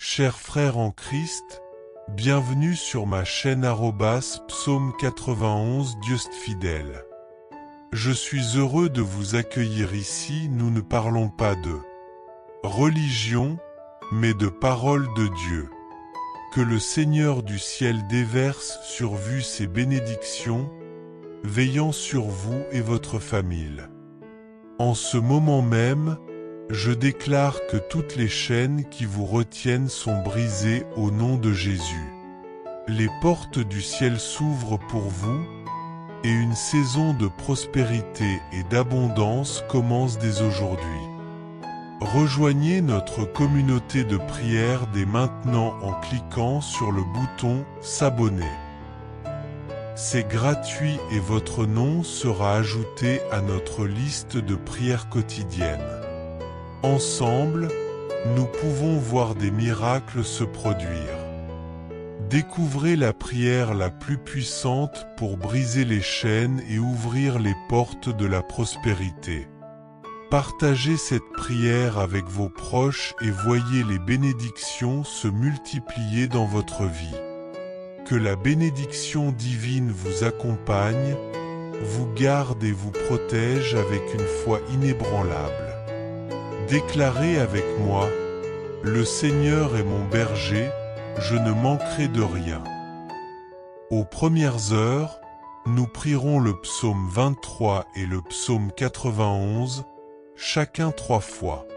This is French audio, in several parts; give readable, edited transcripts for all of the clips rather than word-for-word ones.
Chers frères en Christ, bienvenue sur ma chaîne Psaume 91 Dieu fidèle. Je suis heureux de vous accueillir ici. Nous ne parlons pas de religion, mais de parole de Dieu. Que le Seigneur du ciel déverse sur vous ses bénédictions, veillant sur vous et votre famille. En ce moment même, je déclare que toutes les chaînes qui vous retiennent sont brisées au nom de Jésus. Les portes du ciel s'ouvrent pour vous, et une saison de prospérité et d'abondance commence dès aujourd'hui. Rejoignez notre communauté de prière dès maintenant en cliquant sur le bouton « S'abonner ». C'est gratuit et votre nom sera ajouté à notre liste de prières quotidiennes. Ensemble, nous pouvons voir des miracles se produire. Découvrez la prière la plus puissante pour briser les chaînes et ouvrir les portes de la prospérité. Partagez cette prière avec vos proches et voyez les bénédictions se multiplier dans votre vie. Que la bénédiction divine vous accompagne, vous garde et vous protège avec une foi inébranlable. Déclarez avec moi, « Le Seigneur est mon berger, je ne manquerai de rien. » Aux premières heures, nous prierons le psaume 23 et le psaume 91, chacun 3 fois.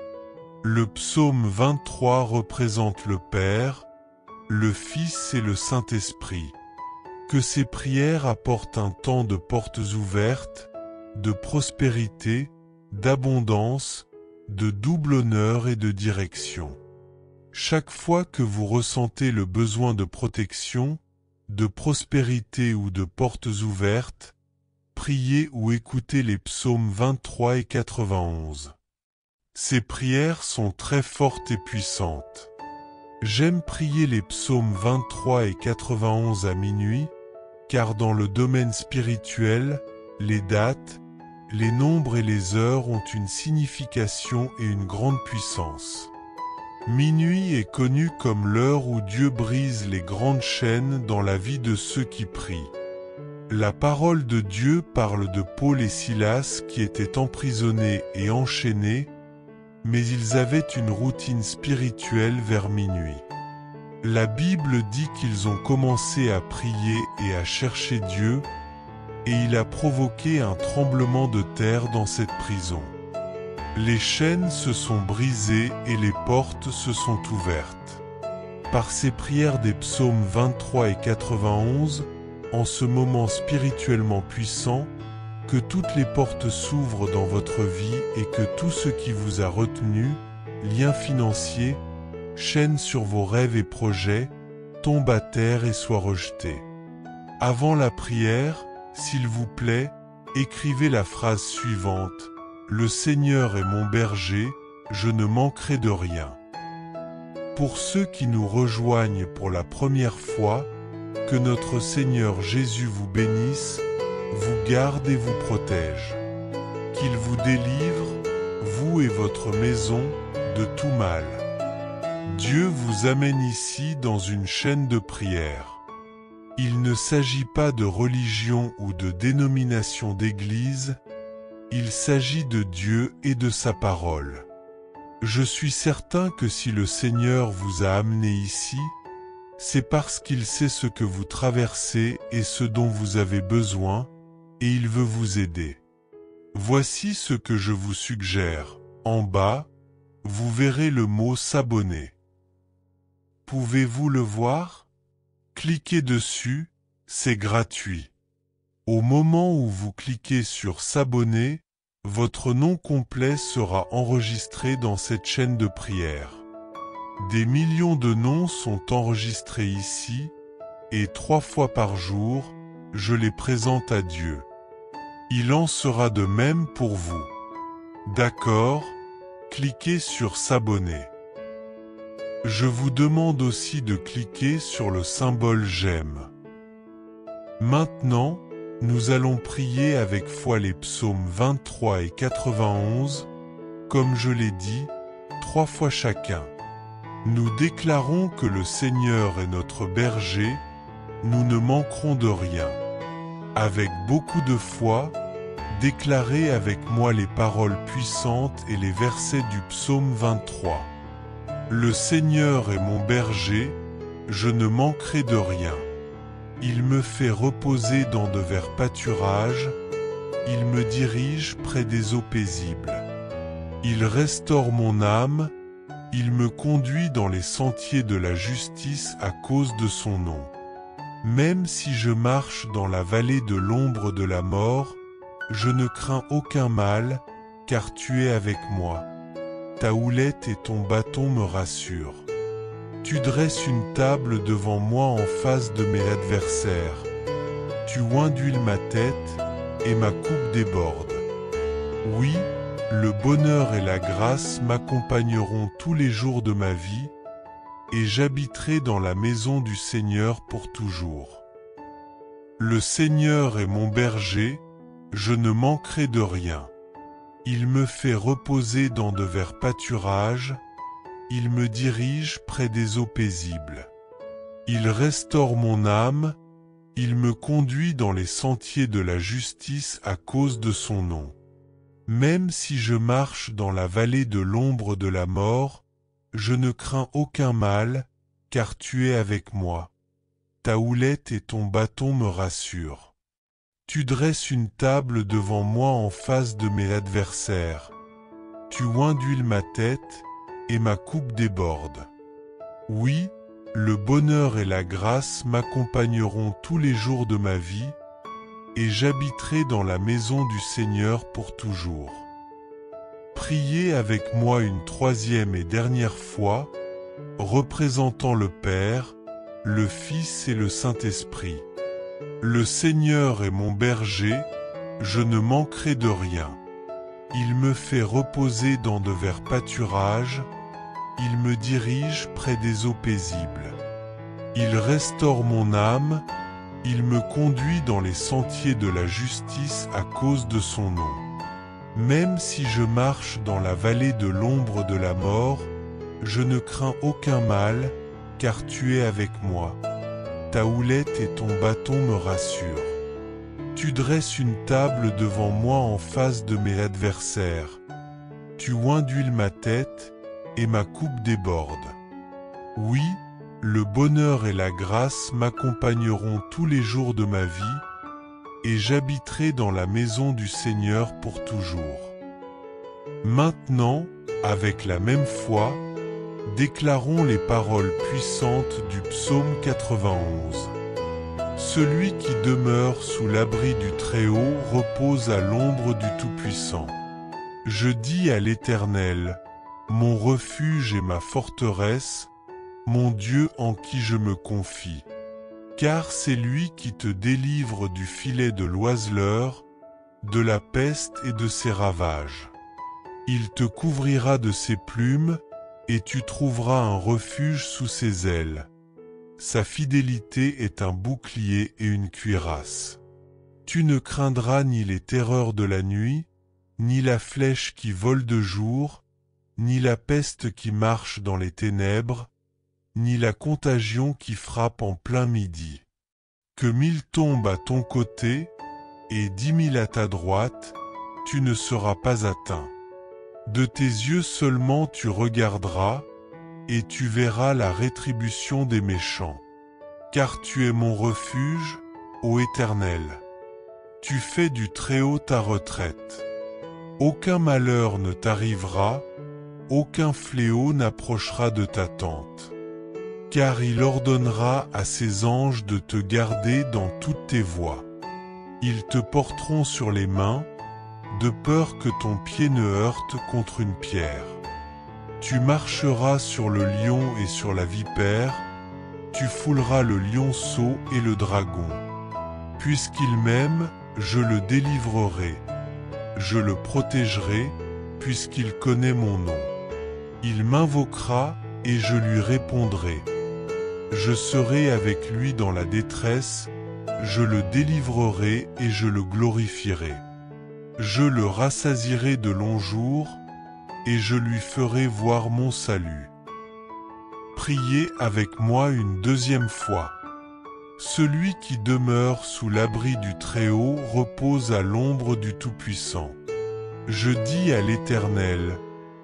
Le psaume 23 représente le Père, le Fils et le Saint-Esprit. Que ces prières apportent un temps de portes ouvertes, de prospérité, d'abondance, de double honneur et de direction. Chaque fois que vous ressentez le besoin de protection, de prospérité ou de portes ouvertes, priez ou écoutez les psaumes 23 et 91. Ces prières sont très fortes et puissantes. J'aime prier les psaumes 23 et 91 à minuit, car dans le domaine spirituel, les dates, les nombres et les heures ont une signification et une grande puissance. Minuit est connu comme l'heure où Dieu brise les grandes chaînes dans la vie de ceux qui prient. La parole de Dieu parle de Paul et Silas qui étaient emprisonnés et enchaînés, mais ils avaient une routine spirituelle vers minuit. La Bible dit qu'ils ont commencé à prier et à chercher Dieu, et il a provoqué un tremblement de terre dans cette prison. Les chaînes se sont brisées et les portes se sont ouvertes. Par ces prières des psaumes 23 et 91, en ce moment spirituellement puissant, que toutes les portes s'ouvrent dans votre vie et que tout ce qui vous a retenu, liens financiers, chaînes sur vos rêves et projets, tombe à terre et soit rejeté. Avant la prière, s'il vous plaît, écrivez la phrase suivante. Le Seigneur est mon berger, je ne manquerai de rien. Pour ceux qui nous rejoignent pour la première fois, que notre Seigneur Jésus vous bénisse, vous garde et vous protège. Qu'il vous délivre, vous et votre maison, de tout mal. Dieu vous amène ici dans une chaîne de prière. Il ne s'agit pas de religion ou de dénomination d'église, il s'agit de Dieu et de sa parole. Je suis certain que si le Seigneur vous a amené ici, c'est parce qu'il sait ce que vous traversez et ce dont vous avez besoin, et il veut vous aider. Voici ce que je vous suggère. En bas, vous verrez le mot « s'abonner ». Pouvez-vous le voir? Cliquez dessus, c'est gratuit. Au moment où vous cliquez sur « S'abonner », votre nom complet sera enregistré dans cette chaîne de prière. Des millions de noms sont enregistrés ici, et 3 fois par jour, je les présente à Dieu. Il en sera de même pour vous. D'accord? Cliquez sur « S'abonner ». Je vous demande aussi de cliquer sur le symbole « J'aime ». Maintenant, nous allons prier avec foi les psaumes 23 et 91, comme je l'ai dit, 3 fois chacun. Nous déclarons que le Seigneur est notre berger, nous ne manquerons de rien. Avec beaucoup de foi, déclarez avec moi les paroles puissantes et les versets du psaume 23. Le Seigneur est mon berger, je ne manquerai de rien. Il me fait reposer dans de verts pâturages, il me dirige près des eaux paisibles. Il restaure mon âme, il me conduit dans les sentiers de la justice à cause de son nom. Même si je marche dans la vallée de l'ombre de la mort, je ne crains aucun mal, car tu es avec moi. Ta houlette et ton bâton me rassurent. Tu dresses une table devant moi en face de mes adversaires. Tu oins d'huile ma tête, et ma coupe déborde. Oui, le bonheur et la grâce m'accompagneront tous les jours de ma vie, et j'habiterai dans la maison du Seigneur pour toujours. Le Seigneur est mon berger, je ne manquerai de rien. Il me fait reposer dans de verts pâturages, il me dirige près des eaux paisibles. Il restaure mon âme, il me conduit dans les sentiers de la justice à cause de son nom. Même si je marche dans la vallée de l'ombre de la mort, je ne crains aucun mal, car tu es avec moi. Ta houlette et ton bâton me rassurent. Tu dresses une table devant moi en face de mes adversaires. Tu oins d'huile ma tête, et ma coupe déborde. Oui, le bonheur et la grâce m'accompagneront tous les jours de ma vie, et j'habiterai dans la maison du Seigneur pour toujours. Priez avec moi une troisième et dernière fois, représentant le Père, le Fils et le Saint-Esprit. Le Seigneur est mon berger, je ne manquerai de rien. Il me fait reposer dans de verts pâturages, il me dirige près des eaux paisibles. Il restaure mon âme, il me conduit dans les sentiers de la justice à cause de son nom. Même si je marche dans la vallée de l'ombre de la mort, je ne crains aucun mal, car tu es avec moi. Ta houlette et ton bâton me rassurent. Tu dresses une table devant moi en face de mes adversaires. Tu oins d'huile ma tête, et ma coupe déborde. Oui, le bonheur et la grâce m'accompagneront tous les jours de ma vie, et j'habiterai dans la maison du Seigneur pour toujours. Maintenant, avec la même foi, déclarons les paroles puissantes du psaume 91. Celui qui demeure sous l'abri du Très-Haut repose à l'ombre du Tout-Puissant. Je dis à l'Éternel, mon refuge et ma forteresse, mon Dieu en qui je me confie. Car c'est lui qui te délivre du filet de l'oiseleur, de la peste et de ses ravages. Il te couvrira de ses plumes, et tu trouveras un refuge sous ses ailes. Sa fidélité est un bouclier et une cuirasse. Tu ne craindras ni les terreurs de la nuit, ni la flèche qui vole de jour, ni la peste qui marche dans les ténèbres, ni la contagion qui frappe en plein midi. Que 1000 tombent à ton côté, et 10 000 à ta droite, tu ne seras pas atteint. De tes yeux seulement tu regarderas, et tu verras la rétribution des méchants. Car tu es mon refuge, ô Éternel. Tu fais du Très-Haut ta retraite. Aucun malheur ne t'arrivera, aucun fléau n'approchera de ta tente. Car il ordonnera à ses anges de te garder dans toutes tes voies. Ils te porteront sur les mains, de peur que ton pied ne heurte contre une pierre. Tu marcheras sur le lion et sur la vipère, tu fouleras le lionceau et le dragon. Puisqu'il m'aime, je le délivrerai. Je le protégerai, puisqu'il connaît mon nom. Il m'invoquera, et je lui répondrai. Je serai avec lui dans la détresse, je le délivrerai et je le glorifierai. Je le rassasierai de longs jours, et je lui ferai voir mon salut. Priez avec moi une deuxième fois. Celui qui demeure sous l'abri du Très-Haut repose à l'ombre du Tout-Puissant. Je dis à l'Éternel,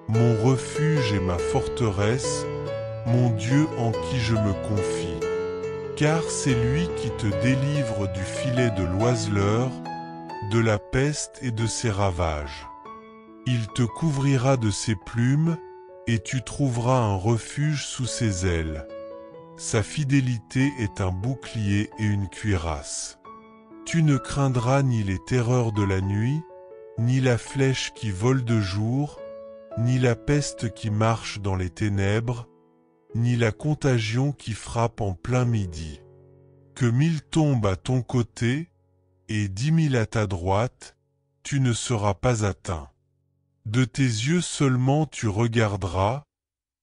mon refuge et ma forteresse, mon Dieu en qui je me confie. Car c'est lui qui te délivre du filet de l'oiseleur, de la peste et de ses ravages. Il te couvrira de ses plumes, et tu trouveras un refuge sous ses ailes. Sa fidélité est un bouclier et une cuirasse. Tu ne craindras ni les terreurs de la nuit, ni la flèche qui vole de jour, ni la peste qui marche dans les ténèbres, ni la contagion qui frappe en plein midi. Que 1000 tombent à ton côté, et 10 000 à ta droite, tu ne seras pas atteint. De tes yeux seulement tu regarderas,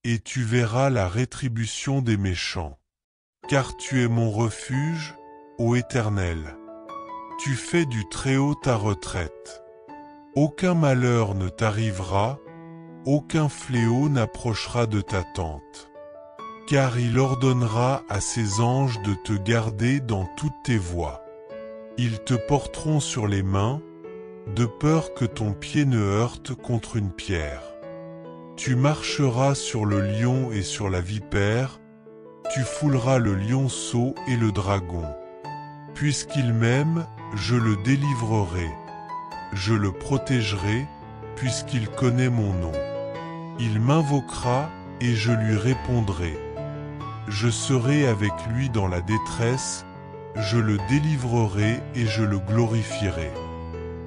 et tu verras la rétribution des méchants. Car tu es mon refuge, ô Éternel. Tu fais du Très-Haut ta retraite. Aucun malheur ne t'arrivera, aucun fléau n'approchera de ta tente. Car il ordonnera à ses anges de te garder dans toutes tes voies. Ils te porteront sur les mains, de peur que ton pied ne heurte contre une pierre. Tu marcheras sur le lion et sur la vipère, tu fouleras le lionceau et le dragon. Puisqu'il m'aime, je le délivrerai. Je le protégerai, puisqu'il connaît mon nom. Il m'invoquera et je lui répondrai. Je serai avec lui dans la détresse, je le délivrerai et je le glorifierai.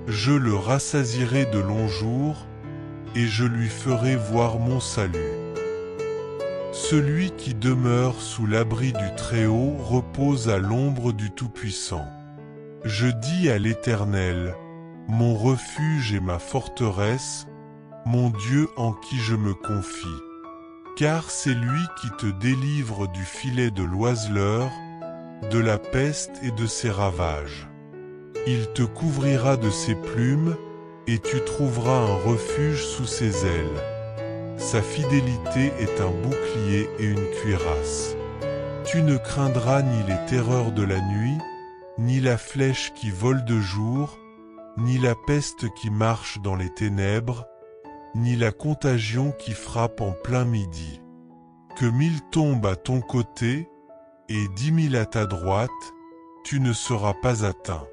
Je le rassasierai de longs jours, et je lui ferai voir mon salut. Celui qui demeure sous l'abri du Très-Haut repose à l'ombre du Tout-Puissant. Je dis à l'Éternel, mon refuge et ma forteresse, mon Dieu en qui je me confie. Car c'est lui qui te délivre du filet de l'oiseleur, de la peste et de ses ravages. Il te couvrira de ses plumes, et tu trouveras un refuge sous ses ailes. Sa fidélité est un bouclier et une cuirasse. Tu ne craindras ni les terreurs de la nuit, ni la flèche qui vole de jour, ni la peste qui marche dans les ténèbres, ni la contagion qui frappe en plein midi. Que 1000 tombent à ton côté, et 10 000 à ta droite, tu ne seras pas atteint.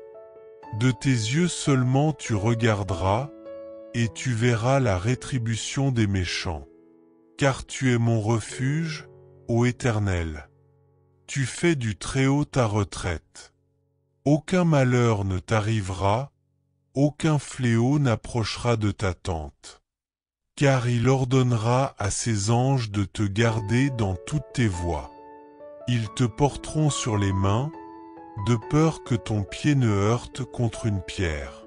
De tes yeux seulement tu regarderas, et tu verras la rétribution des méchants. Car tu es mon refuge, ô Éternel. Tu fais du Très-Haut ta retraite. Aucun malheur ne t'arrivera, aucun fléau n'approchera de ta tente. Car il ordonnera à ses anges de te garder dans toutes tes voies. Ils te porteront sur les mains, de peur que ton pied ne heurte contre une pierre.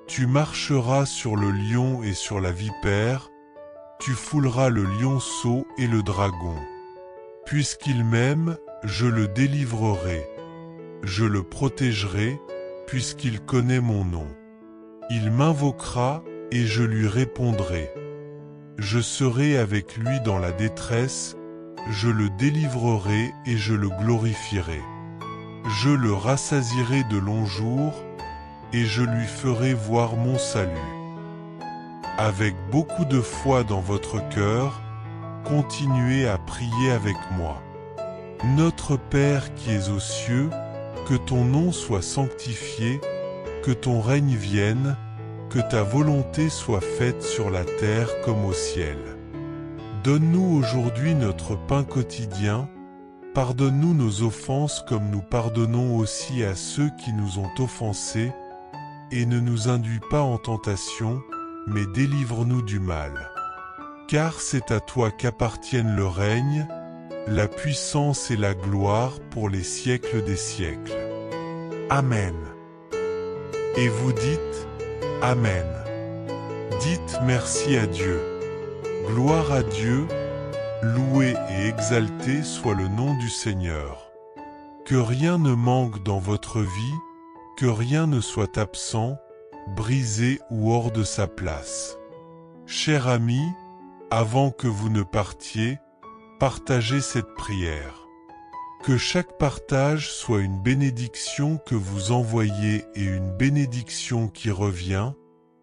Tu marcheras sur le lion et sur la vipère, tu fouleras le lionceau et le dragon. Puisqu'il m'aime, je le délivrerai. Je le protégerai, puisqu'il connaît mon nom. Il m'invoquera et je lui répondrai. Je serai avec lui dans la détresse, je le délivrerai et je le glorifierai. Je le rassasierai de longs jours, et je lui ferai voir mon salut. Avec beaucoup de foi dans votre cœur, continuez à prier avec moi. Notre Père qui es aux cieux, que ton nom soit sanctifié, que ton règne vienne, que ta volonté soit faite sur la terre comme au ciel. Donne-nous aujourd'hui notre pain quotidien. Pardonne-nous nos offenses comme nous pardonnons aussi à ceux qui nous ont offensés, et ne nous induis pas en tentation, mais délivre-nous du mal. Car c'est à toi qu'appartiennent le règne, la puissance et la gloire pour les siècles des siècles. Amen. Et vous dites Amen. Dites merci à Dieu. Gloire à Dieu. Loué et exalté soit le nom du Seigneur. Que rien ne manque dans votre vie, que rien ne soit absent, brisé ou hors de sa place. Cher ami, avant que vous ne partiez, partagez cette prière. Que chaque partage soit une bénédiction que vous envoyez et une bénédiction qui revient,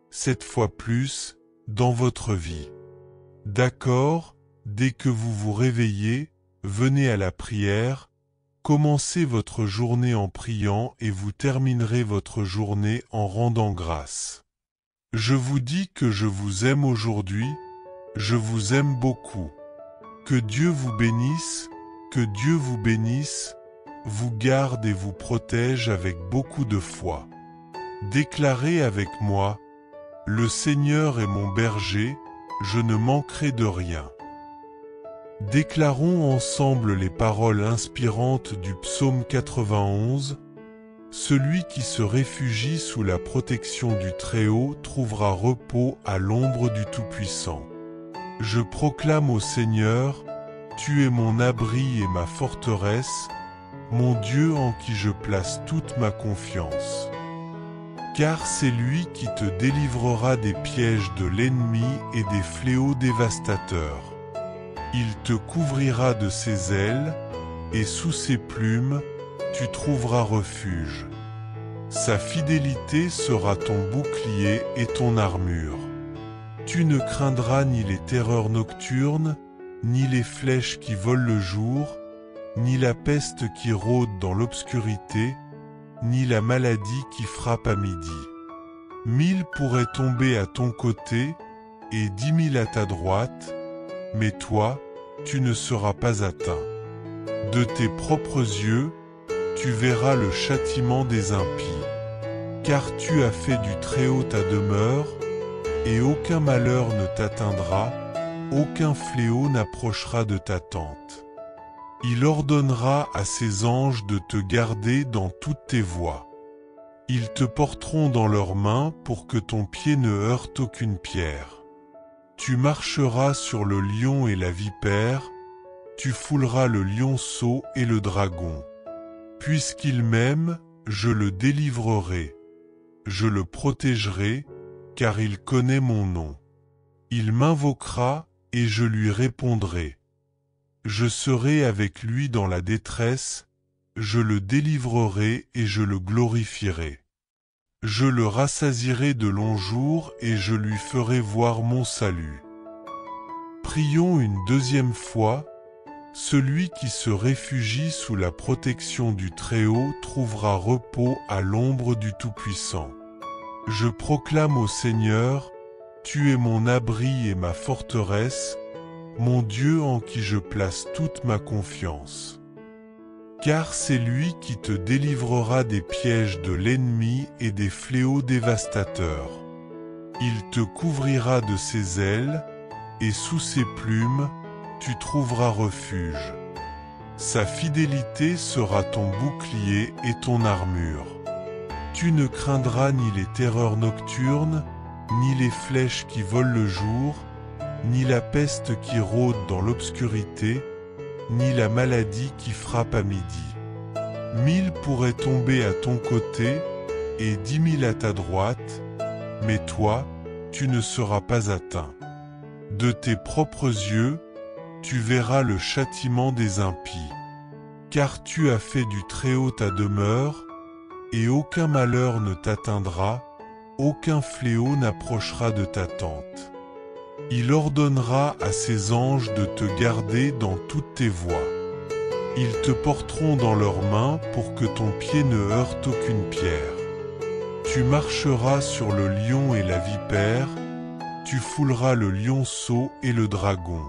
7 fois plus, dans votre vie. D'accord, dès que vous vous réveillez, venez à la prière, commencez votre journée en priant et vous terminerez votre journée en rendant grâce. Je vous dis que je vous aime aujourd'hui, je vous aime beaucoup. Que Dieu vous bénisse, que Dieu vous bénisse, vous garde et vous protège avec beaucoup de foi. Déclarez avec moi, le Seigneur est mon berger, je ne manquerai de rien. Déclarons ensemble les paroles inspirantes du psaume 91. Celui qui se réfugie sous la protection du Très-Haut trouvera repos à l'ombre du Tout-Puissant. Je proclame au Seigneur, tu es mon abri et ma forteresse, mon Dieu en qui je place toute ma confiance. Car c'est lui qui te délivrera des pièges de l'ennemi et des fléaux dévastateurs. Il te couvrira de ses ailes, et sous ses plumes, tu trouveras refuge. Sa fidélité sera ton bouclier et ton armure. Tu ne craindras ni les terreurs nocturnes, ni les flèches qui volent le jour, ni la peste qui rôde dans l'obscurité, ni la maladie qui frappe à midi. 1000 pourraient tomber à ton côté, et 10 000 à ta droite, mais toi, tu ne seras pas atteint. De tes propres yeux, tu verras le châtiment des impies. Car tu as fait du Très-Haut ta demeure, et aucun malheur ne t'atteindra, aucun fléau n'approchera de ta tente. Il ordonnera à ses anges de te garder dans toutes tes voies. Ils te porteront dans leurs mains pour que ton pied ne heurte aucune pierre. Tu marcheras sur le lion et la vipère, tu fouleras le lionceau et le dragon. Puisqu'il m'aime, je le délivrerai. Je le protégerai, car il connaît mon nom. Il m'invoquera, et je lui répondrai. Je serai avec lui dans la détresse, je le délivrerai et je le glorifierai. Je le rassasierai de longs jours et je lui ferai voir mon salut. Prions une deuxième fois. Celui qui se réfugie sous la protection du Très-Haut trouvera repos à l'ombre du Tout-Puissant. Je proclame au Seigneur, tu es mon abri et ma forteresse, mon Dieu en qui je place toute ma confiance. Car c'est lui qui te délivrera des pièges de l'ennemi et des fléaux dévastateurs. Il te couvrira de ses ailes, et sous ses plumes, tu trouveras refuge. Sa fidélité sera ton bouclier et ton armure. Tu ne craindras ni les terreurs nocturnes, ni les flèches qui volent le jour, ni la peste qui rôde dans l'obscurité, ni la maladie qui frappe à midi. 1000 pourraient tomber à ton côté, et 10 000 à ta droite, mais toi, tu ne seras pas atteint. De tes propres yeux, tu verras le châtiment des impies. Car tu as fait du Très-Haut ta demeure, et aucun malheur ne t'atteindra, aucun fléau n'approchera de ta tente. Il ordonnera à ses anges de te garder dans toutes tes voies. Ils te porteront dans leurs mains pour que ton pied ne heurte aucune pierre. Tu marcheras sur le lion et la vipère, tu fouleras le lionceau et le dragon.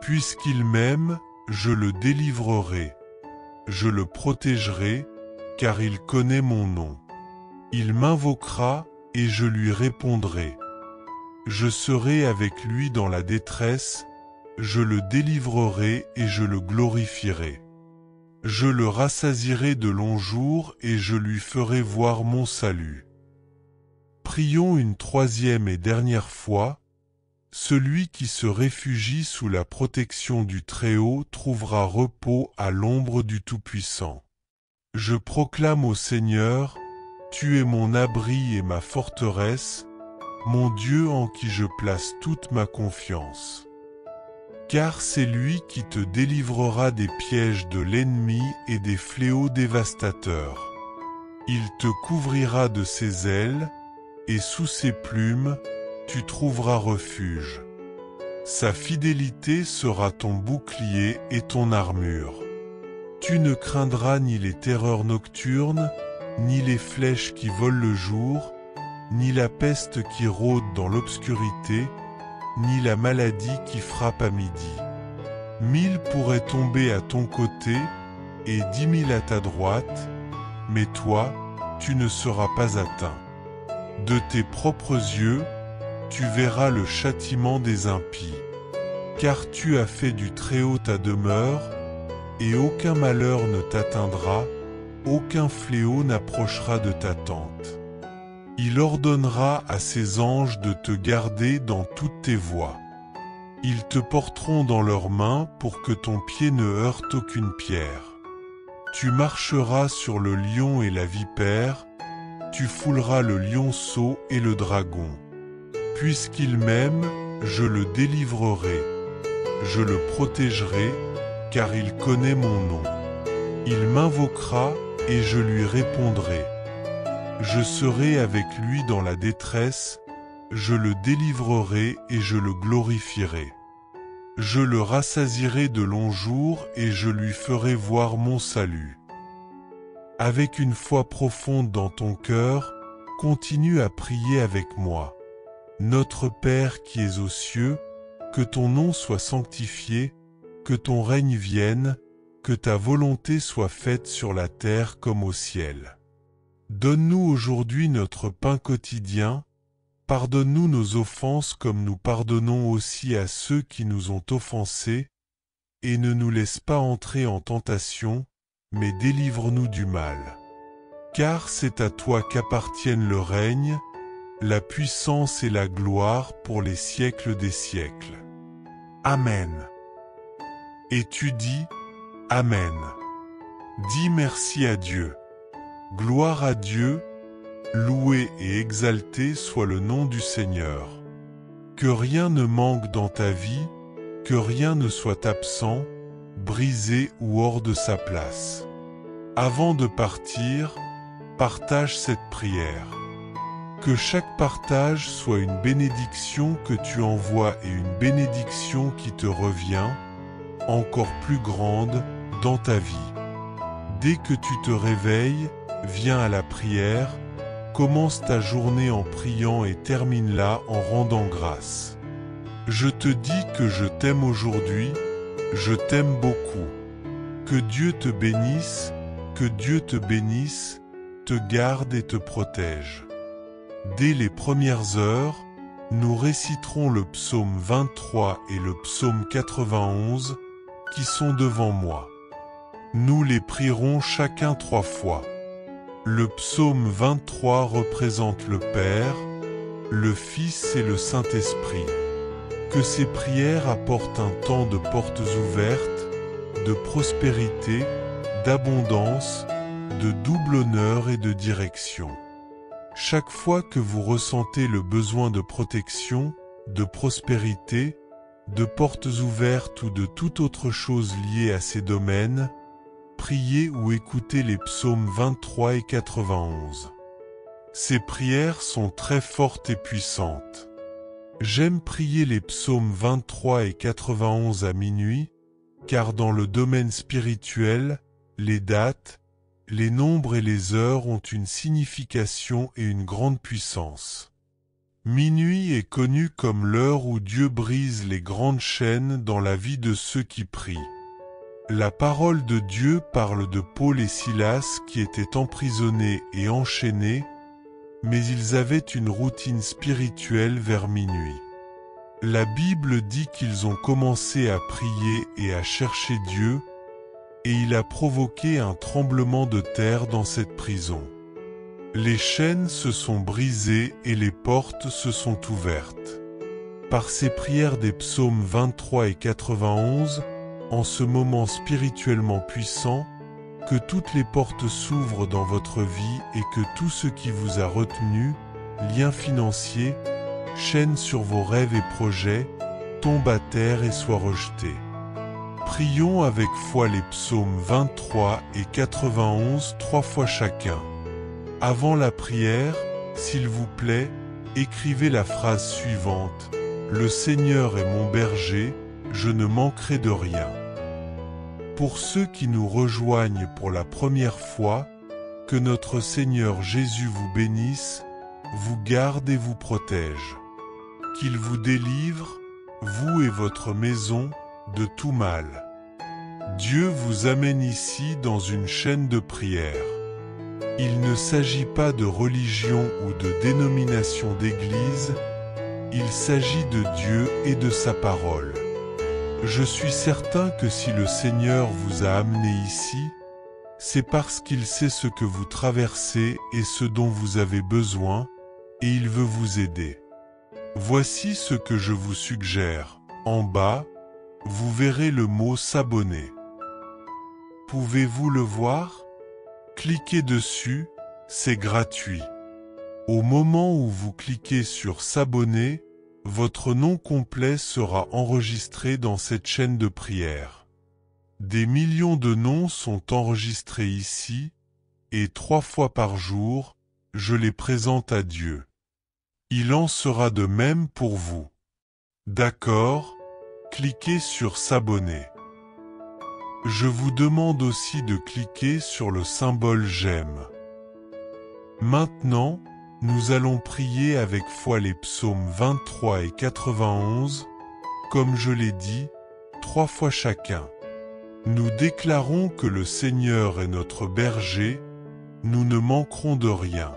Puisqu'il m'aime, je le délivrerai. Je le protégerai, car il connaît mon nom. Il m'invoquera, et je lui répondrai. Je serai avec lui dans la détresse, je le délivrerai et je le glorifierai. Je le rassasierai de longs jours et je lui ferai voir mon salut. Prions une troisième et dernière fois. Celui qui se réfugie sous la protection du Très-Haut trouvera repos à l'ombre du Tout-Puissant. Je proclame au Seigneur, tu es mon abri et ma forteresse, mon Dieu en qui je place toute ma confiance. car c'est lui qui te délivrera des pièges de l'ennemi et des fléaux dévastateurs. Il te couvrira de ses ailes, et sous ses plumes, tu trouveras refuge. Sa fidélité sera ton bouclier et ton armure. Tu ne craindras ni les terreurs nocturnes, ni les flèches qui volent le jour, ni la peste qui rôde dans l'obscurité, ni la maladie qui frappe à midi. 1000 pourraient tomber à ton côté, et 10 000 à ta droite, mais toi, tu ne seras pas atteint. De tes propres yeux, tu verras le châtiment des impies. Car tu as fait du Très-Haut ta demeure, et aucun malheur ne t'atteindra, aucun fléau n'approchera de ta tente. Il ordonnera à ses anges de te garder dans toutes tes voies. Ils te porteront dans leurs mains pour que ton pied ne heurte aucune pierre. Tu marcheras sur le lion et la vipère, tu fouleras le lionceau et le dragon. Puisqu'il m'aime, je le délivrerai. Je le protégerai, car il connaît mon nom. Il m'invoquera et je lui répondrai. Je serai avec lui dans la détresse, je le délivrerai et je le glorifierai. Je le rassasierai de longs jours et je lui ferai voir mon salut. Avec une foi profonde dans ton cœur, continue à prier avec moi. Notre Père qui es aux cieux, que ton nom soit sanctifié, que ton règne vienne, que ta volonté soit faite sur la terre comme au ciel. Donne-nous aujourd'hui notre pain quotidien, pardonne-nous nos offenses comme nous pardonnons aussi à ceux qui nous ont offensés, et ne nous laisse pas entrer en tentation, mais délivre-nous du mal. Car c'est à toi qu'appartiennent le règne, la puissance et la gloire pour les siècles des siècles. Amen. Et tu dis, Amen. Dis merci à Dieu. Gloire à Dieu, loué et exalté soit le nom du Seigneur. Que rien ne manque dans ta vie, que rien ne soit absent, brisé ou hors de sa place. Avant de partir, partage cette prière. Que chaque partage soit une bénédiction que tu envoies et une bénédiction qui te revient, encore plus grande, dans ta vie. Dès que tu te réveilles, viens à la prière, commence ta journée en priant et termine-la en rendant grâce. Je te dis que je t'aime aujourd'hui, je t'aime beaucoup. Que Dieu te bénisse, que Dieu te bénisse, te garde et te protège. Dès les premières heures, nous réciterons le psaume 23 et le psaume 91 qui sont devant moi. Nous les prierons chacun 3 fois. Le psaume 23 représente le Père, le Fils et le Saint-Esprit. Que ces prières apportent un temps de portes ouvertes, de prospérité, d'abondance, de double honneur et de direction. Chaque fois que vous ressentez le besoin de protection, de prospérité, de portes ouvertes ou de toute autre chose liée à ces domaines, priez ou écoutez les psaumes 23 et 91. Ces prières sont très fortes et puissantes. J'aime prier les psaumes 23 et 91 à minuit, car dans le domaine spirituel, les dates, les nombres et les heures ont une signification et une grande puissance. Minuit est connu comme l'heure où Dieu brise les grandes chaînes dans la vie de ceux qui prient. La parole de Dieu parle de Paul et Silas qui étaient emprisonnés et enchaînés, mais ils avaient une routine spirituelle vers minuit. La Bible dit qu'ils ont commencé à prier et à chercher Dieu, et il a provoqué un tremblement de terre dans cette prison. Les chaînes se sont brisées et les portes se sont ouvertes. Par ces prières des psaumes 23 et 91, en ce moment spirituellement puissant, que toutes les portes s'ouvrent dans votre vie et que tout ce qui vous a retenu, liens financiers, chaînes sur vos rêves et projets, tombe à terre et soit rejeté. Prions avec foi les psaumes 23 et 91 3 fois chacun. Avant la prière, s'il vous plaît, écrivez la phrase suivante. Le Seigneur est mon berger, je ne manquerai de rien. Pour ceux qui nous rejoignent pour la première fois, que notre Seigneur Jésus vous bénisse, vous garde et vous protège. Qu'il vous délivre, vous et votre maison, de tout mal. Dieu vous amène ici dans une chaîne de prière. Il ne s'agit pas de religion ou de dénomination d'église, il s'agit de Dieu et de sa parole. Je suis certain que si le Seigneur vous a amené ici, c'est parce qu'il sait ce que vous traversez et ce dont vous avez besoin, et il veut vous aider. Voici ce que je vous suggère. En bas, vous verrez le mot s'abonner. Pouvez-vous le voir? Cliquez dessus, c'est gratuit. Au moment où vous cliquez sur s'abonner, votre nom complet sera enregistré dans cette chaîne de prière. Des millions de noms sont enregistrés ici, et 3 fois par jour, je les présente à Dieu. Il en sera de même pour vous. D'accord? Cliquez sur s'abonner. Je vous demande aussi de cliquer sur le symbole j'aime. Maintenant, nous allons prier avec foi les psaumes 23 et 91, comme je l'ai dit, 3 fois chacun. Nous déclarons que le Seigneur est notre berger, nous ne manquerons de rien.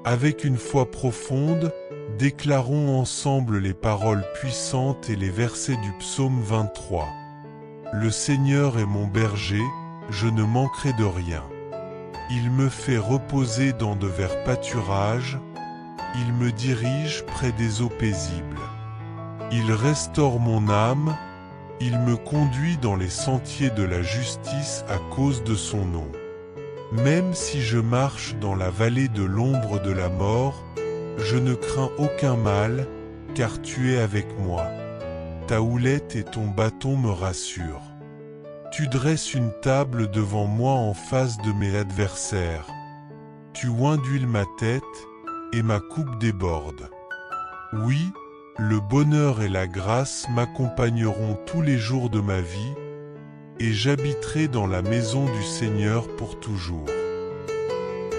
Avec une foi profonde, déclarons ensemble les paroles puissantes et les versets du psaume 23. Le Seigneur est mon berger, je ne manquerai de rien. Il me fait reposer dans de verts pâturages, il me dirige près des eaux paisibles. Il restaure mon âme, il me conduit dans les sentiers de la justice à cause de son nom. Même si je marche dans la vallée de l'ombre de la mort, je ne crains aucun mal, car tu es avec moi. Ta houlette et ton bâton me rassurent. Tu dresses une table devant moi en face de mes adversaires. Tu oins d'huile ma tête, et ma coupe déborde. Oui, le bonheur et la grâce m'accompagneront tous les jours de ma vie, et j'habiterai dans la maison du Seigneur pour toujours.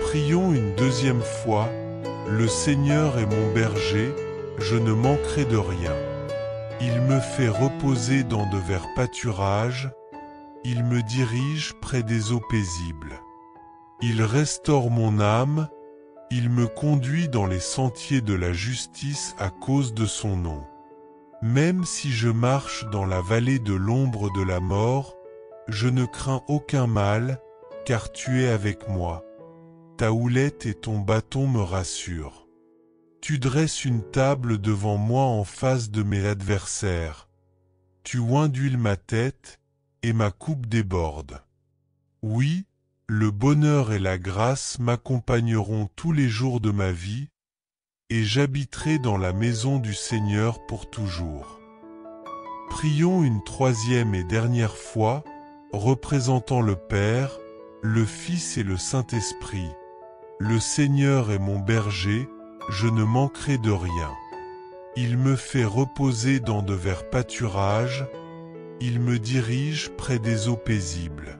Prions une deuxième fois. Le Seigneur est mon berger, je ne manquerai de rien. Il me fait reposer dans de verts pâturages, il me dirige près des eaux paisibles. Il restaure mon âme, il me conduit dans les sentiers de la justice à cause de son nom. Même si je marche dans la vallée de l'ombre de la mort, je ne crains aucun mal, car tu es avec moi. Ta houlette et ton bâton me rassurent. Tu dresses une table devant moi en face de mes adversaires. Tu oins d'huile ma tête, et ma coupe déborde. Oui, le bonheur et la grâce m'accompagneront tous les jours de ma vie, et j'habiterai dans la maison du Seigneur pour toujours. Prions une troisième et dernière fois, représentant le Père, le Fils et le Saint-Esprit. Le Seigneur est mon berger, je ne manquerai de rien. Il me fait reposer dans de verts pâturages, il me dirige près des eaux paisibles.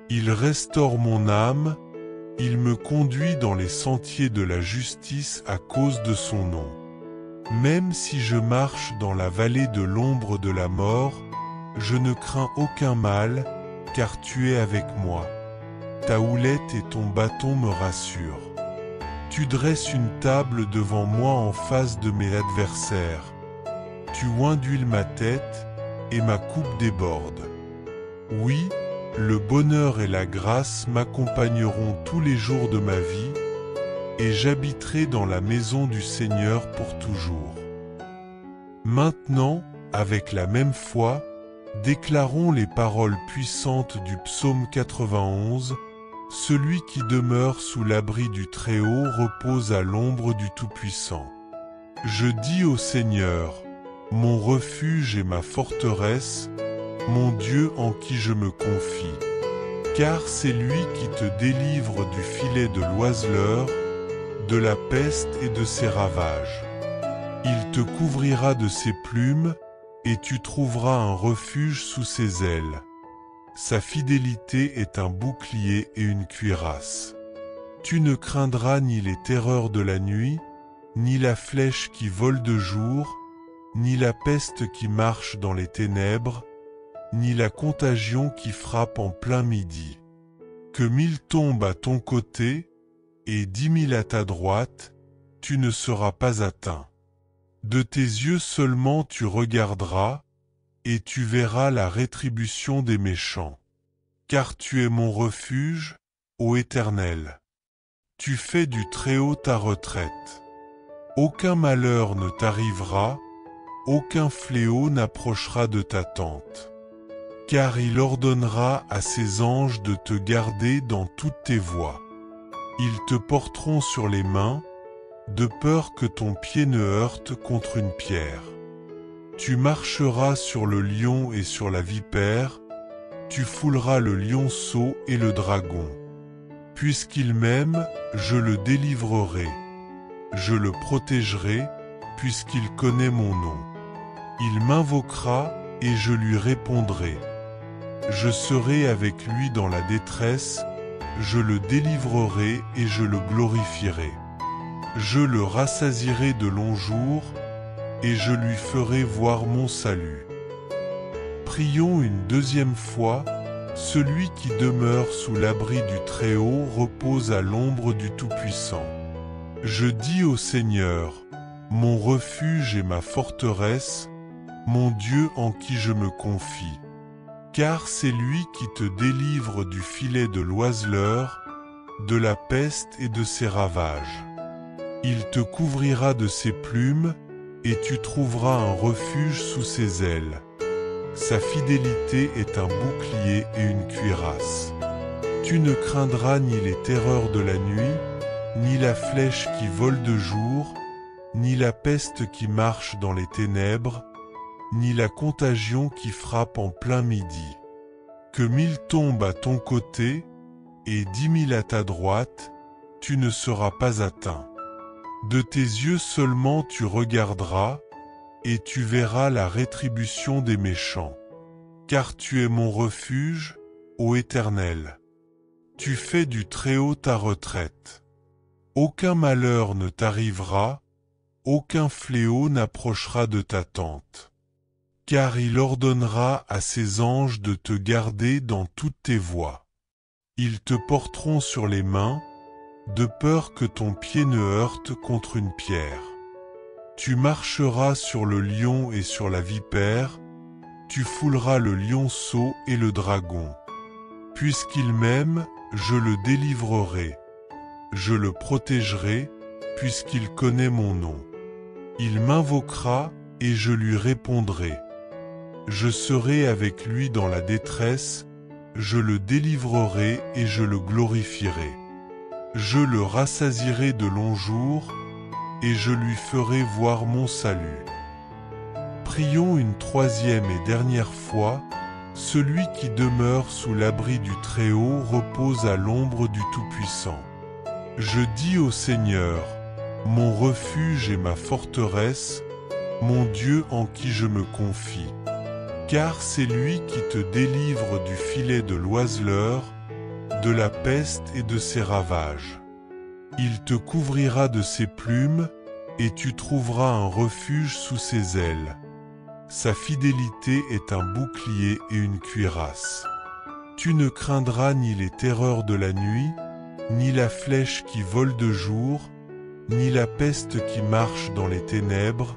Il restaure mon âme, il me conduit dans les sentiers de la justice à cause de son nom. Même si je marche dans la vallée de l'ombre de la mort, je ne crains aucun mal, car tu es avec moi. Ta houlette et ton bâton me rassurent. Tu dresses une table devant moi en face de mes adversaires. Tu oins d'huile ma tête, et ma coupe déborde. Oui, le bonheur et la grâce m'accompagneront tous les jours de ma vie, et j'habiterai dans la maison du Seigneur pour toujours. Maintenant, avec la même foi, déclarons les paroles puissantes du psaume 91, « Celui qui demeure sous l'abri du Très-Haut repose à l'ombre du Tout-Puissant. Je dis au Seigneur, mon refuge et ma forteresse, mon Dieu en qui je me confie. Car c'est lui qui te délivre du filet de l'oiseleur, de la peste et de ses ravages. Il te couvrira de ses plumes, et tu trouveras un refuge sous ses ailes. Sa fidélité est un bouclier et une cuirasse. Tu ne craindras ni les terreurs de la nuit, ni la flèche qui vole de jour, ni la peste qui marche dans les ténèbres, ni la contagion qui frappe en plein midi. Que 1000 tombent à ton côté, et 10 000 à ta droite, tu ne seras pas atteint. De tes yeux seulement tu regarderas, et tu verras la rétribution des méchants. Car tu es mon refuge, ô Éternel. Tu fais du Très-Haut ta retraite. Aucun malheur ne t'arrivera, aucun fléau n'approchera de ta tente. Car il ordonnera à ses anges de te garder dans toutes tes voies. Ils te porteront sur les mains, de peur que ton pied ne heurte contre une pierre. Tu marcheras sur le lion et sur la vipère, tu fouleras le lionceau et le dragon. Puisqu'il m'aime, je le délivrerai. Je le protégerai, puisqu'il connaît mon nom. Il m'invoquera, et je lui répondrai. Je serai avec lui dans la détresse, je le délivrerai et je le glorifierai. Je le rassasierai de longs jours, et je lui ferai voir mon salut. Prions une deuxième fois, celui qui demeure sous l'abri du Très-Haut repose à l'ombre du Tout-Puissant. Je dis au Seigneur, mon refuge et ma forteresse, mon Dieu en qui je me confie. Car c'est lui qui te délivre du filet de l'oiseleur, de la peste et de ses ravages. Il te couvrira de ses plumes, et tu trouveras un refuge sous ses ailes. Sa fidélité est un bouclier et une cuirasse. Tu ne craindras ni les terreurs de la nuit, ni la flèche qui vole de jour, ni la peste qui marche dans les ténèbres, ni la contagion qui frappe en plein midi. Que 1000 tombent à ton côté, et 10 000 à ta droite, tu ne seras pas atteint. De tes yeux seulement tu regarderas, et tu verras la rétribution des méchants. Car tu es mon refuge, ô Éternel. Tu fais du Très-Haut ta retraite. Aucun malheur ne t'arrivera, aucun fléau n'approchera de ta tente. Car il ordonnera à ses anges de te garder dans toutes tes voies. Ils te porteront sur les mains, de peur que ton pied ne heurte contre une pierre. Tu marcheras sur le lion et sur la vipère, tu fouleras le lionceau et le dragon. Puisqu'il m'aime, je le délivrerai. Je le protégerai, puisqu'il connaît mon nom. Il m'invoquera, et je lui répondrai. Je serai avec lui dans la détresse, je le délivrerai et je le glorifierai. Je le rassasierai de longs jours, et je lui ferai voir mon salut. Prions une troisième et dernière fois, celui qui demeure sous l'abri du Très-Haut repose à l'ombre du Tout-Puissant. Je dis au Seigneur, mon refuge et ma forteresse, mon Dieu en qui je me confie. Car c'est lui qui te délivre du filet de l'oiseleur, de la peste et de ses ravages. Il te couvrira de ses plumes, et tu trouveras un refuge sous ses ailes. Sa fidélité est un bouclier et une cuirasse. Tu ne craindras ni les terreurs de la nuit, ni la flèche qui vole de jour, ni la peste qui marche dans les ténèbres,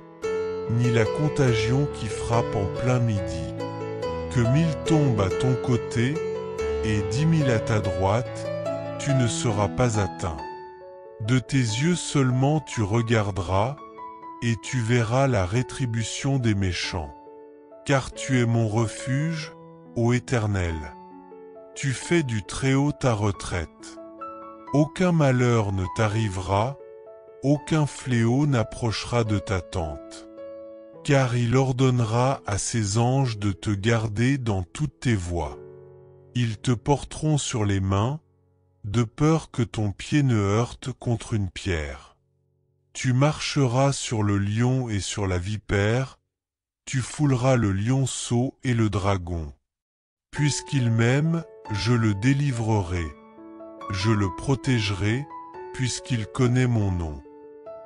ni la contagion qui frappe en plein midi. Que 1000 tombent à ton côté, et 10 000 à ta droite, tu ne seras pas atteint. De tes yeux seulement tu regarderas, et tu verras la rétribution des méchants. Car tu es mon refuge, ô Éternel. Tu fais du Très-Haut ta retraite. Aucun malheur ne t'arrivera, aucun fléau n'approchera de ta tente. car il ordonnera à ses anges de te garder dans toutes tes voies. Ils te porteront sur les mains, de peur que ton pied ne heurte contre une pierre. Tu marcheras sur le lion et sur la vipère, tu fouleras le lionceau et le dragon. Puisqu'il m'aime, je le délivrerai. Je le protégerai, puisqu'il connaît mon nom.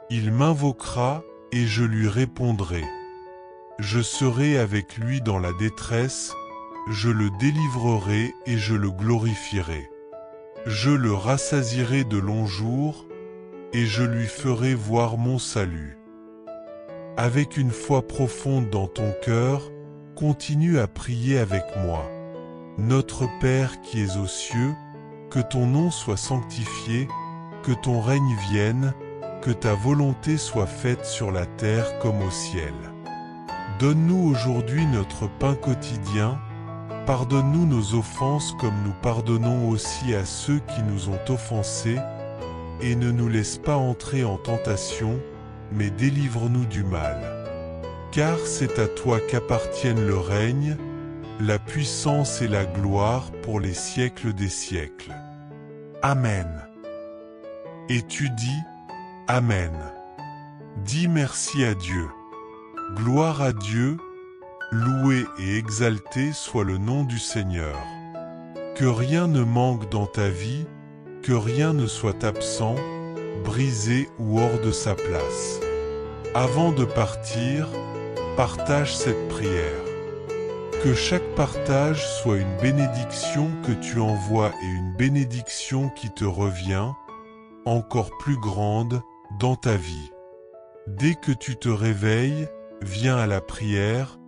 Il m'invoquera, et je lui répondrai. Je serai avec lui dans la détresse, je le délivrerai et je le glorifierai. Je le rassasierai de longs jours, et je lui ferai voir mon salut. Avec une foi profonde dans ton cœur, continue à prier avec moi. Notre Père qui es aux cieux, que ton nom soit sanctifié, que ton règne vienne, que ta volonté soit faite sur la terre comme au ciel. Donne-nous aujourd'hui notre pain quotidien, pardonne-nous nos offenses comme nous pardonnons aussi à ceux qui nous ont offensés, et ne nous laisse pas entrer en tentation, mais délivre-nous du mal. Car c'est à toi qu'appartiennent le règne, la puissance et la gloire pour les siècles des siècles. Amen. Et tu dis, Amen. Dis merci à Dieu. Gloire à Dieu, loué et exalté soit le nom du Seigneur. Que rien ne manque dans ta vie, que rien ne soit absent, brisé ou hors de sa place. Avant de partir, partage cette prière. Que chaque partage soit une bénédiction que tu envoies et une bénédiction qui te revient, encore plus grande, dans ta vie. Dès que tu te réveilles, viens à la prière,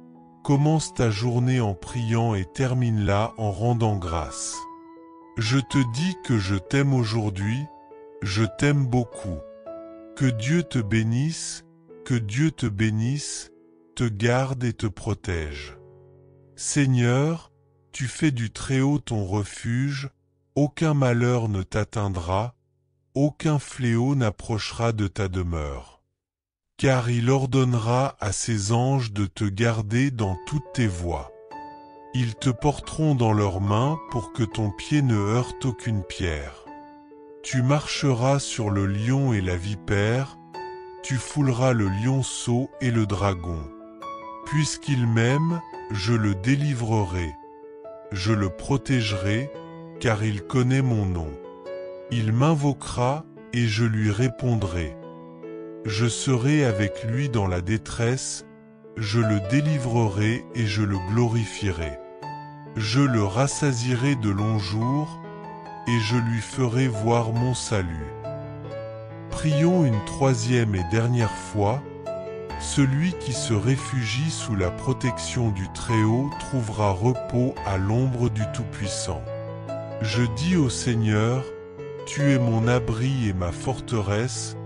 commence ta journée en priant et termine-la en rendant grâce. Je te dis que je t'aime aujourd'hui, je t'aime beaucoup. Que Dieu te bénisse, que Dieu te bénisse, te garde et te protège. Seigneur, tu fais du Très-Haut ton refuge, aucun malheur ne t'atteindra, aucun fléau n'approchera de ta demeure. Car il ordonnera à ses anges de te garder dans toutes tes voies. Ils te porteront dans leurs mains pour que ton pied ne heurte aucune pierre. Tu marcheras sur le lion et la vipère, tu fouleras le lionceau et le dragon. Puisqu'il m'aime, je le délivrerai. Je le protégerai, car il connaît mon nom. Il m'invoquera, et je lui répondrai. Je serai avec lui dans la détresse, je le délivrerai et je le glorifierai. Je le rassasierai de longs jours, et je lui ferai voir mon salut. Prions une troisième et dernière fois. Celui qui se réfugie sous la protection du Très-Haut trouvera repos à l'ombre du Tout-Puissant. Je dis au Seigneur, tu es mon abri et ma forteresse,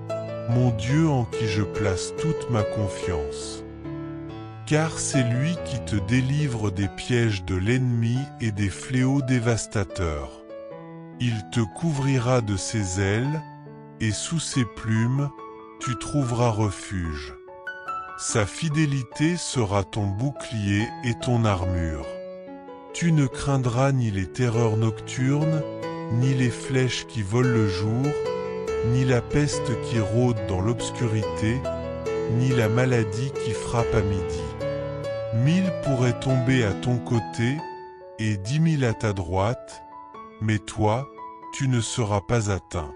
mon Dieu en qui je place toute ma confiance. Car c'est lui qui te délivre des pièges de l'ennemi et des fléaux dévastateurs. Il te couvrira de ses ailes, et sous ses plumes, tu trouveras refuge. Sa fidélité sera ton bouclier et ton armure. Tu ne craindras ni les terreurs nocturnes, ni les flèches qui volent le jour, ni la peste qui rôde dans l'obscurité, ni la maladie qui frappe à midi. 1000 pourraient tomber à ton côté, et 10 000 à ta droite, mais toi, tu ne seras pas atteint.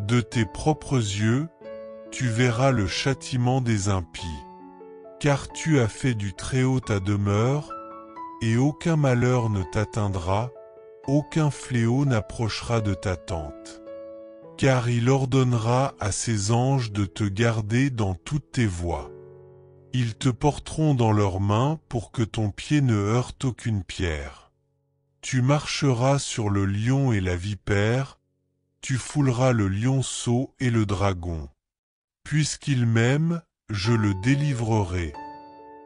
De tes propres yeux, tu verras le châtiment des impies. Car tu as fait du Très-Haut ta demeure, et aucun malheur ne t'atteindra, aucun fléau n'approchera de ta tente. Car il ordonnera à ses anges de te garder dans toutes tes voies. Ils te porteront dans leurs mains pour que ton pied ne heurte aucune pierre. Tu marcheras sur le lion et la vipère, tu fouleras le lionceau et le dragon. Puisqu'il m'aime, je le délivrerai.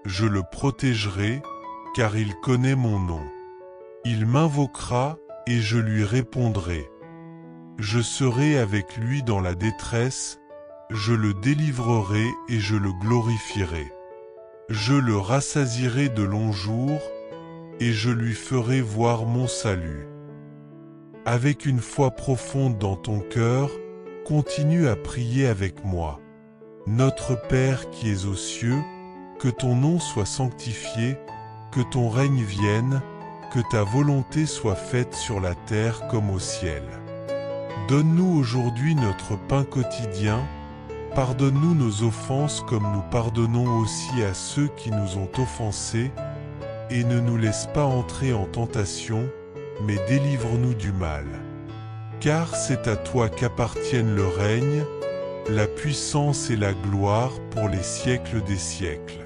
Je le protégerai, car il connaît mon nom. Il m'invoquera, et je lui répondrai. Je serai avec lui dans la détresse, je le délivrerai et je le glorifierai. Je le rassasierai de longs jours, et je lui ferai voir mon salut. Avec une foi profonde dans ton cœur, continue à prier avec moi. Notre Père qui es aux cieux, que ton nom soit sanctifié, que ton règne vienne, que ta volonté soit faite sur la terre comme au ciel. Donne-nous aujourd'hui notre pain quotidien, pardonne-nous nos offenses comme nous pardonnons aussi à ceux qui nous ont offensés, et ne nous laisse pas entrer en tentation, mais délivre-nous du mal. Car c'est à toi qu'appartiennent le règne, la puissance et la gloire pour les siècles des siècles.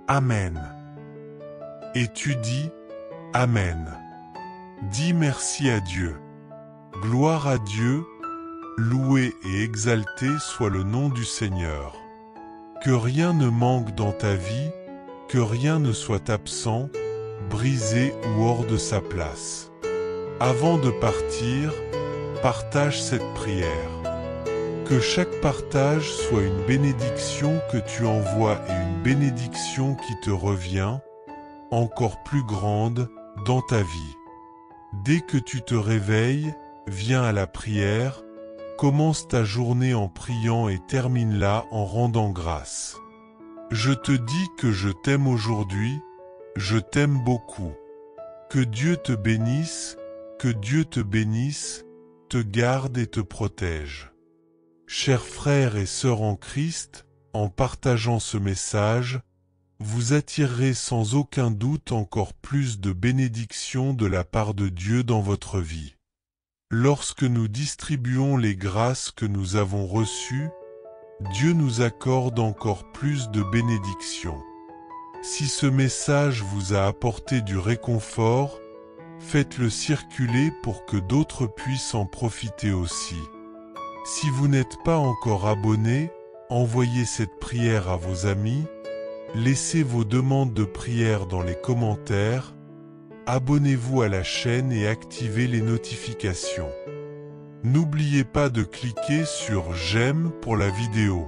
Amen. Et tu dis, Amen. Dis merci à Dieu. Gloire à Dieu, loué et exalté soit le nom du Seigneur. Que rien ne manque dans ta vie, que rien ne soit absent, brisé ou hors de sa place. Avant de partir, partage cette prière. Que chaque partage soit une bénédiction que tu envoies et une bénédiction qui te revient, encore plus grande, dans ta vie. Dès que tu te réveilles, viens à la prière, commence ta journée en priant et termine-la en rendant grâce. Je te dis que je t'aime aujourd'hui, je t'aime beaucoup. Que Dieu te bénisse, que Dieu te bénisse, te garde et te protège. Chers frères et sœurs en Christ, en partageant ce message, vous attirerez sans aucun doute encore plus de bénédictions de la part de Dieu dans votre vie. Lorsque nous distribuons les grâces que nous avons reçues, Dieu nous accorde encore plus de bénédictions. Si ce message vous a apporté du réconfort, faites-le circuler pour que d'autres puissent en profiter aussi. Si vous n'êtes pas encore abonné, envoyez cette prière à vos amis, laissez vos demandes de prière dans les commentaires, abonnez-vous à la chaîne et activez les notifications. N'oubliez pas de cliquer sur « J'aime » pour la vidéo.